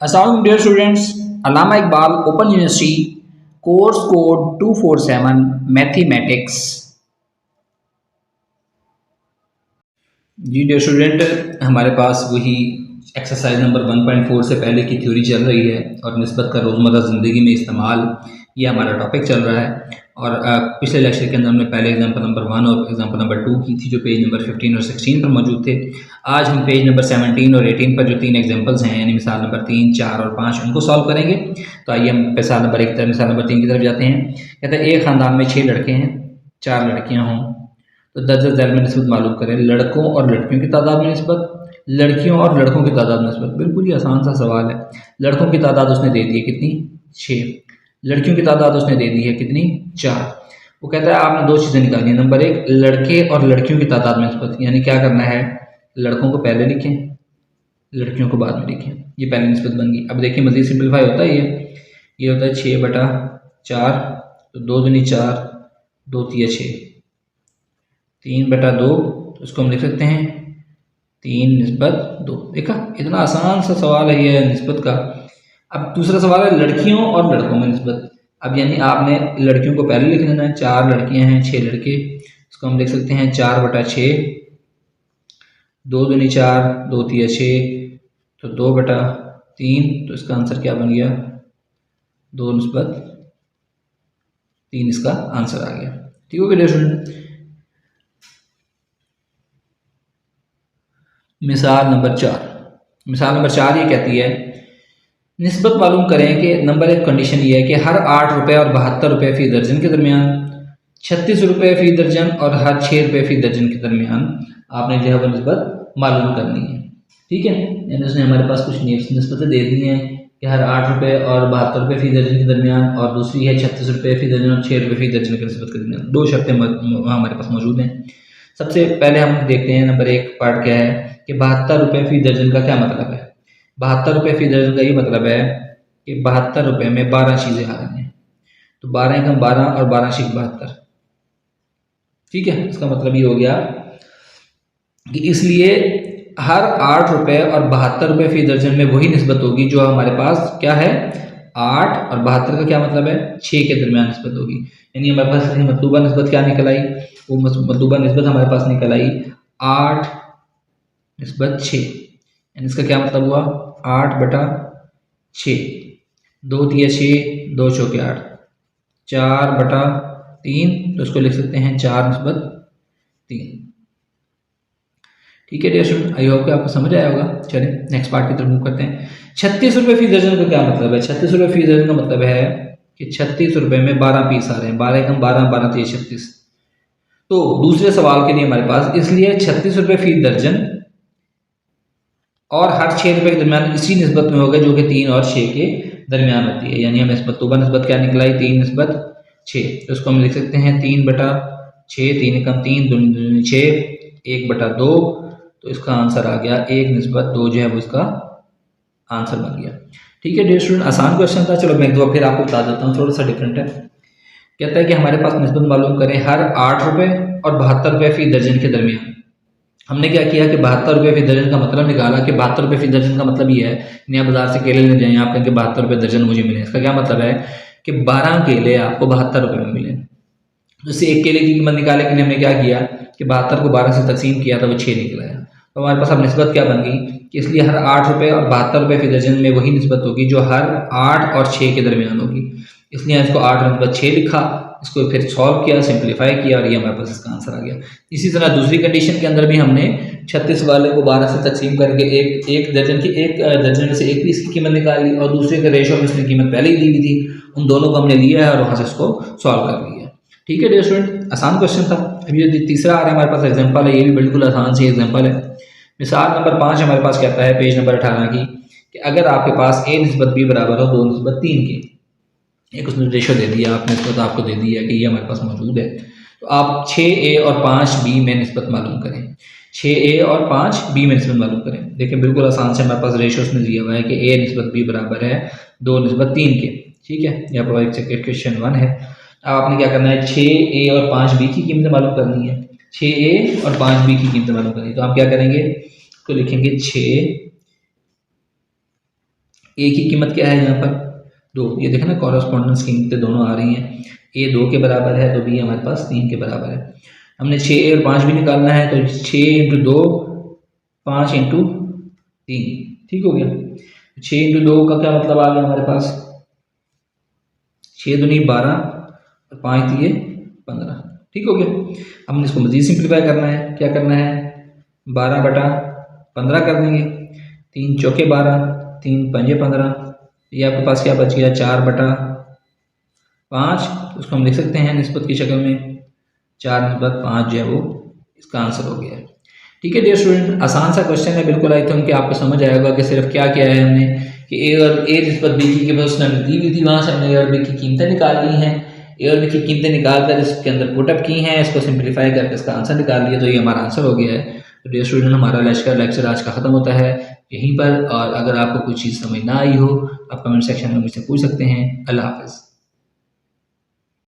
Assalamualaikum dear students, Allama Iqbal Open University course code 247 Mathematics। जी dear student, हमारे पास वही exercise number 1.4 से पहले की थ्योरी चल रही है और निस्बत का रोज़मर्रा ज़िंदगी में इस्तेमाल, ये हमारा टॉपिक चल रहा है। और पिछले लेक्चर के अंदर हमने पहले एग्जांपल नंबर 1 और एग्जांपल नंबर 2 की थी जो पेज नंबर 15 और 16 पर मौजूद थे। आज हम पेज नंबर 17 और 18 पर जो 3 एग्जांपल्स हैं यानी मिसाल नंबर 3, 4 और 5 उनको सॉल्व करेंगे। तो आइए हम मिसाल नंबर 1 मिसाल नंबर 3 की तरफ जाते हैं। कहते हैं एक ख़ानदान में 6 लड़के हैं, 4 लड़कियाँ हों तो दर्ज झैल में निस्बत मालूम करें। लड़कों और लड़कियों की तादाद में निस्बत, लड़कियों और लड़कों की तादाद में निस्बत। बिल्कुल ही आसान सा सवाल है। लड़कों की तादाद उसने दे दी है कितनी, 6। लड़कियों की तादाद उसने दे दी है कितनी, 4। वो कहता है आपने 2 चीज़ें निकालनी है। नंबर 1 लड़के और लड़कियों की तादाद में निस्बत, यानी क्या करना है, लड़कों को पहले लिखें, लड़कियों को बाद में लिखें। ये पहली निस्बत बन गई। अब देखिए मज़ीद सिंपलीफाई होता है ये होता है 6/4, तो 2 दूनी 4, 2 तिया 6, 3/2, तो इसको हम लिख सकते हैं 3/2। देखा, इतना आसान सा सवाल है ये निस्बत का। अब दूसरा सवाल है लड़कियों और लड़कों में निस्बत। अब यानी आपने लड़कियों को पहले लिख लेना है। 4 लड़कियां हैं, 6 लड़के, इसको हम लिख सकते हैं 4/6, 2 दूनी 4, 2 तिया 6, तो 2/3, तो इसका आंसर क्या बन गया, 2/3 इसका आंसर आ गया। ठीक हो गया स्टूडेंट। मिसाल नंबर 4 ये कहती है निस्बत मालूम करें कि नंबर 1 कंडीशन ये है कि हर 8 रुपये और 72 रुपये फ़ी दर्जन के दरमियान, 36 रुपये फ़ी दर्जन और हर 6 रुपये फ़ी दर्जन के दरमियान आपने जो है वो निस्बत मालूम करनी है। ठीक है, यानी उसने हमारे पास कुछ निस्बतें दे दी हैं कि हर 8 रुपये और 72 रुपये फ़ी दर्जन के दरमियान, और दूसरी है 36 रुपये फ़ी दर्जन और 6 रुपये फ़ी दर्जन के निस्बत के दरमियान। 2 शर्तें हमारे पास मौजूद हैं। सबसे पहले हम देखते हैं नंबर 1 पार्ट क्या है कि 72 रुपये फ़ी दर्जन का क्या मतलब है। 72 रुपये फ़ी दर्जन का ये मतलब है कि 72 रुपये में 12 चीज़ें आ रही हैं, तो 12 एकम 12 और 12 शिक 72। ठीक है, इसका मतलब ये हो गया कि इसलिए हर 8 रुपये और 72 रुपये फ़ी दर्जन में वही निस्बत होगी जो हमारे पास क्या है, 8 और 72 का क्या मतलब है, 6 के दरमियान निस्बत होगी। यानी हमारे पास मतलूबा निस्बत क्या निकल आई, वो मतलूबा निस्बत हमारे पास निकल आई 8/6। यानी इसका क्या मतलब हुआ, 8/6, 2 तिया 6, 2 चौके 8, 4/3, तो इसको लिख सकते हैं 4/3। ठीक है डियर स्टूडेंट, आई होप कि आपको समझ आया होगा। चलिए नेक्स्ट पार्ट की तरफ मूव करते हैं। 36 रुपये फ़ी दर्जन का क्या मतलब है। 36 रुपये फ़ी दर्जन का मतलब है कि 36 रुपये में 12 पीस आ रहे हैं, 12 एकम 12, 12 तिया 36। तो दूसरे सवाल के लिए हमारे पास इसलिए 36 रुपये फ़ी दर्जन और हर 6 रुपये के दरमियान इसी निस्बत में होगा जो कि 3 और 6 के दरमियान होती है। यानी हमें मतलूबा निस्बत क्या निकलाई, 3/6। तो इसको हम लिख सकते हैं 3/6, 3 एकम 3, 2 6, 1/2, तो इसका आंसर आ गया 1/2 जो है वो इसका आंसर बन गया। ठीक है डियर स्टूडेंट, आसान क्वेश्चन था। चलो मैं एक दो फिर आपको बता देता हूँ, थोड़ा सा डिफरेंट है। कहता है कि हमारे पास निस्बत मालूम करें हर 8 रुपये और 72 रुपये फ़ी दर्जन के दरमियान। हमने क्या किया कि 72 रुपये फ़ी दर्जन का मतलब निकाला कि 72 रुपये फ़ी दर्जन का मतलब ये है, नया बाजार से केले लेने जाएँ आप कहेंगे 72 रुपये दर्जन मुझे मिले। इसका क्या मतलब है कि 12 केले आपको 72 रुपये में मिले। जैसे एक केले की कीमत निकाले कि हमने क्या किया कि 72 को 12 से तकसीम किया तो वो 6 निकला है। तो हमारे पास अब निस्बत क्या बन गई कि इसलिए हर 8 रुपये और 72 रुपये फ़ी दर्जन में वही निस्बत होगी जो हर 8 और 6 के दरमियान होगी। इसलिए इसको 8/6 लिखा, इसको फिर सॉल्व किया, सिंप्लीफाई किया और ये हमारे पास इसका आंसर आ गया। इसी तरह दूसरी कंडीशन के अंदर भी हमने 36 वाले को 12 से तकसीम करके एक दर्जन में से एक पीस की कीमत निकाली और दूसरे के रेशो में उसने कीमत पहले ही दी हुई थी, उन दोनों को हमने लिया है और वहाँ से इसको सॉल्व कर लिया। ठीक है डियर स्टूडेंट, आसान क्वेश्चन था। अभी ये तीसरा आ रहा है हमारे पास एग्जाम्पल है, ये भी बिल्कुल आसान सी एग्जाम्पल है। मिसाल नंबर 5 हमारे पास कहता है पेज नंबर 18 की कि अगर आपके पास A/B बराबर हो 2/3 के, एक उसने रेशो दे दिया, आपने निस्बत आपको दे दी है कि ये हमारे पास मौजूद है, तो आप 6A और 5B में निस्बत मालूम करें। 6A और 5B में निस्बत मालूम करें। देखिए बिल्कुल आसान से हमारे पास रेशो उसने दिया हुआ है कि A/B बराबर है 2/3 के। ठीक है, यहाँ पर क्वेश्चन 1 है। अब आपने क्या करना है, 6A और 5B की कीमतें मालूम करनी है। 6A और 5B की कीमतें मालूम करनी है, तो आप क्या करेंगे, तो लिखेंगे 6 ए की कीमत क्या है यहाँ पर 2, ये देखें ना कॉरस्पॉन्डेंस कीमतें दोनों आ रही हैं, ए 2 के बराबर है तो बी हमारे पास 3 के बराबर है। हमने 6 और 5 भी निकालना है तो 6 इंटू 2 5 इंटू 3, ठीक हो गया। 6 इंटू 2 का क्या मतलब आ गया हमारे पास 6 दूनी 12 और 5 दिए 15, ठीक हो गया। हमने इसको मज़ीद सिंप्लीफाई करना है, क्या करना है 12 बटा 15 कर देंगे, 3 चौके 12 3 पंजे 15, ये आपके पास क्या बच गया 4 बटा 5, उसको हम लिख सकते हैं निस्बत की शक्ल में 4 निस्बत 5 जो है वो इसका आंसर हो गया है। ठीक है डियर स्टूडेंट, आसान सा क्वेश्चन है बिल्कुल। आई थिंक कि आपको समझ आएगा कि सिर्फ क्या किया है हमने कि ए और ए निस्बत बी की कीमत उसने हमें दी हुई थी, वहाँ से हमने ए और बी की कीमतें निकाल ली हैं, ए और बी की कीमतें निकाल कर इसके अंदर पुटअप की हैं, इसको सिंप्लीफाई करके इसका आंसर निकाल लिया, तो ये हमारा आंसर हो गया है। तो डियर स्टूडेंट, हमारा लेक्चर आज का ख़त्म होता है यहीं पर, और अगर आपको कोई चीज़ समझ ना आई हो आप कमेंट सेक्शन में मुझसे पूछ सकते हैं। अल्लाह हाफ़िज़।